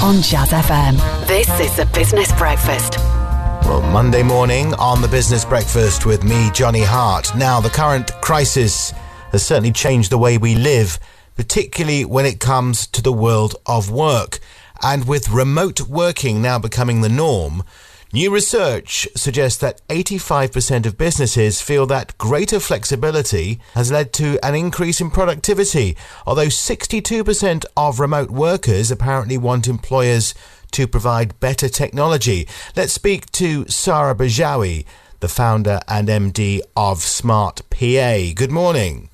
on Jazz FM. This is the Business Breakfast. Well, Monday morning on the Business Breakfast with me, Johnny Hart. Now, the current crisis has certainly changed the way we live, particularly when it comes to the world of work. And with remote working now becoming the norm, new research suggests that 85% of businesses feel that greater flexibility has led to an increase in productivity, although 62% of remote workers apparently want employers to provide better technology. Let's speak to Sarra, Bejaoui, the founder and MD of Smart PA. Good morning.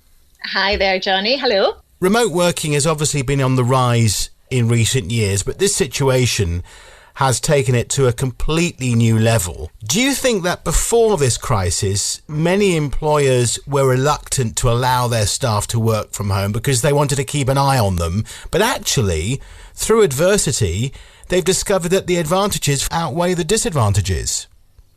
Hi there, Johnny. Hello. Remote working has obviously been on the rise in recent years, but this situation has taken it to a completely new level. Do you think that before this crisis, many employers were reluctant to allow their staff to work from home because they wanted to keep an eye on them, but actually, through adversity, they've discovered that the advantages outweigh the disadvantages?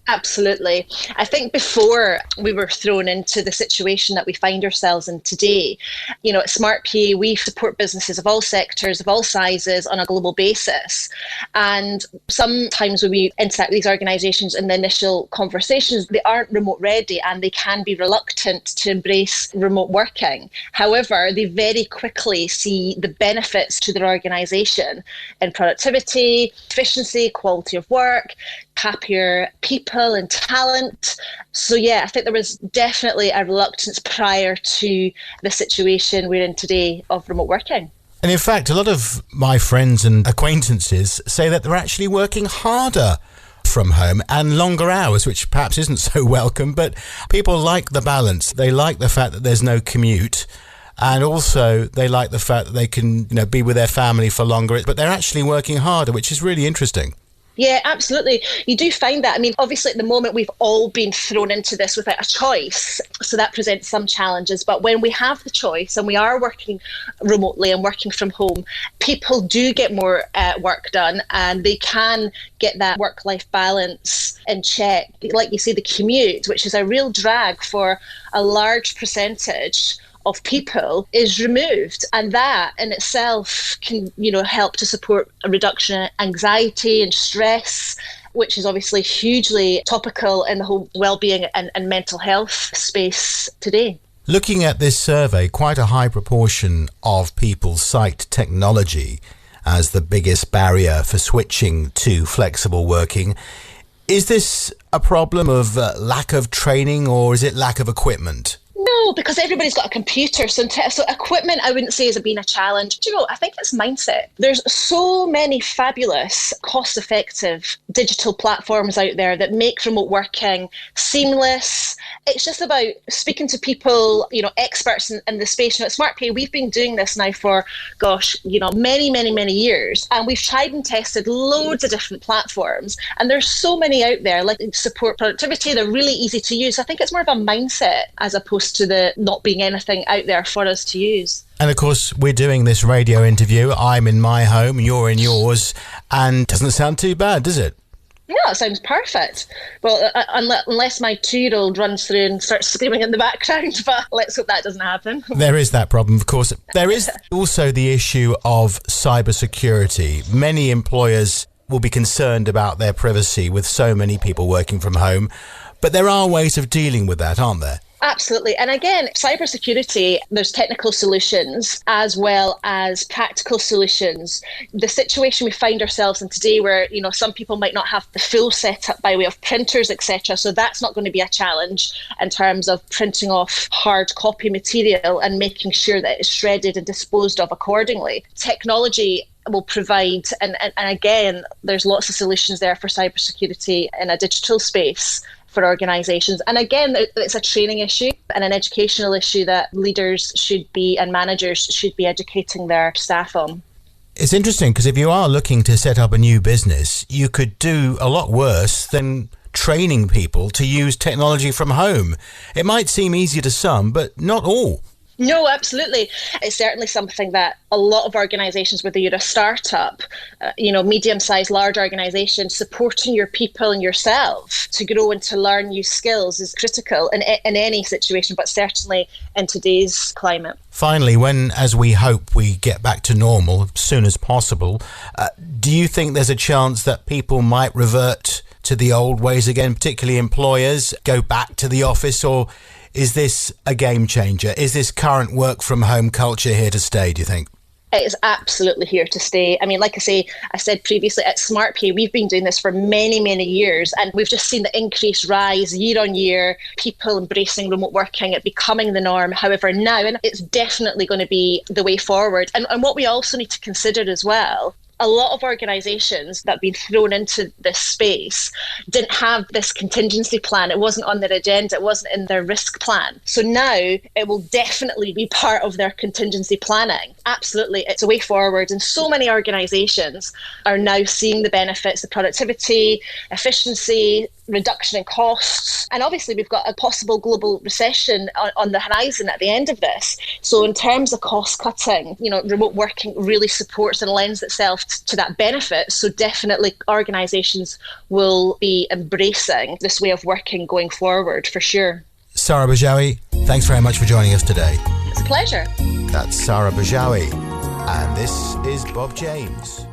Absolutely. I think before we were thrown into the situation that we find ourselves in today, at Smart PA, we support businesses of all sectors, of all sizes on a global basis. And sometimes when we interact with these organisations in the initial conversations, they aren't remote ready and they can be reluctant to embrace remote working. However, they very quickly see the benefits to their organisation in productivity, efficiency, quality of work, happier people and talent. So I think there was definitely a reluctance prior to the situation we're in today of remote working. And in fact, a lot of my friends and acquaintances say that they're actually working harder from home and longer hours, which perhaps isn't so welcome, but people like the balance. They like the fact that there's no commute. And also they like the fact that they can, be with their family for longer, but they're actually working harder, which is really interesting. Yeah, absolutely. You do find that. I mean, obviously at the moment we've all been thrown into this without a choice. So that presents some challenges. But when we have the choice and we are working remotely and working from home, people do get more work done and they can get that work-life balance in check. Like you say, the commute, which is a real drag for a large percentage of people, is removed, and that in itself can help to support a reduction in anxiety and stress, which is obviously hugely topical in the whole well-being and mental health space today. Looking at this survey, quite a high proportion of people cite technology as the biggest barrier for switching to flexible working. Is this a problem of lack of training, or is it lack of equipment? No, because everybody's got a computer. So equipment, I wouldn't say has been a challenge. I think it's mindset. There's so many fabulous, cost-effective digital platforms out there that make remote working seamless. It's just about speaking to people, experts in the space. At Smart PA, we've been doing this now for, many, many, many years. And we've tried and tested loads of different platforms. And there's so many out there, like support productivity. They're really easy to use. I think it's more of a mindset as opposed to the not being anything out there for us to use. And of course, we're doing this radio interview. I'm in my home, you're in yours, and doesn't sound too bad, does it? No, it sounds perfect. Well, unless my 2-year-old runs through and starts screaming in the background, but let's hope that doesn't happen. There is that problem, of course. There is also the issue of cybersecurity. Many employers will be concerned about their privacy with so many people working from home, but there are ways of dealing with that, aren't there? Absolutely. And again, cybersecurity, there's technical solutions as well as practical solutions. The situation we find ourselves in today where, some people might not have the full setup by way of printers, etc. So that's not going to be a challenge in terms of printing off hard copy material and making sure that it's shredded and disposed of accordingly. Technology will provide, and again, there's lots of solutions there for cybersecurity in a digital space for organisations. And again, it's a training issue and an educational issue that leaders should be and managers should be educating their staff on. It's interesting because if you are looking to set up a new business, you could do a lot worse than training people to use technology from home. It might seem easier to some, but not all. No, absolutely. It's certainly something that a lot of organisations, whether you're a startup, medium-sized, large organisation, supporting your people and yourself to grow and to learn new skills is critical in any situation, but certainly in today's climate. Finally, when, as we hope, we get back to normal as soon as possible, do you think there's a chance that people might revert to the old ways again, particularly employers, go back to the office, or is this a game changer? Is this current work from home culture here to stay, do you think? It is absolutely here to stay. I mean, like I said previously, at SmartPay, we've been doing this for many, many years, and we've just seen the increased rise year on year, people embracing remote working, it becoming the norm. However, now, and it's definitely going to be the way forward. And what we also need to consider as well, a lot of organisations that have been thrown into this space didn't have this contingency plan. It wasn't on their agenda. It wasn't in their risk plan. So now it will definitely be part of their contingency planning. Absolutely. It's a way forward. And so many organisations are now seeing the benefits, the productivity, efficiency, reduction in costs. And obviously we've got a possible global recession on the horizon at the end of this. So in terms of cost cutting, remote working really supports and lends itself to that benefit. So definitely organisations will be embracing this way of working going forward for sure. Sarra Bejaoui, thanks very much for joining us today. It's a pleasure. That's Sarra Bejaoui, and this is Bob James.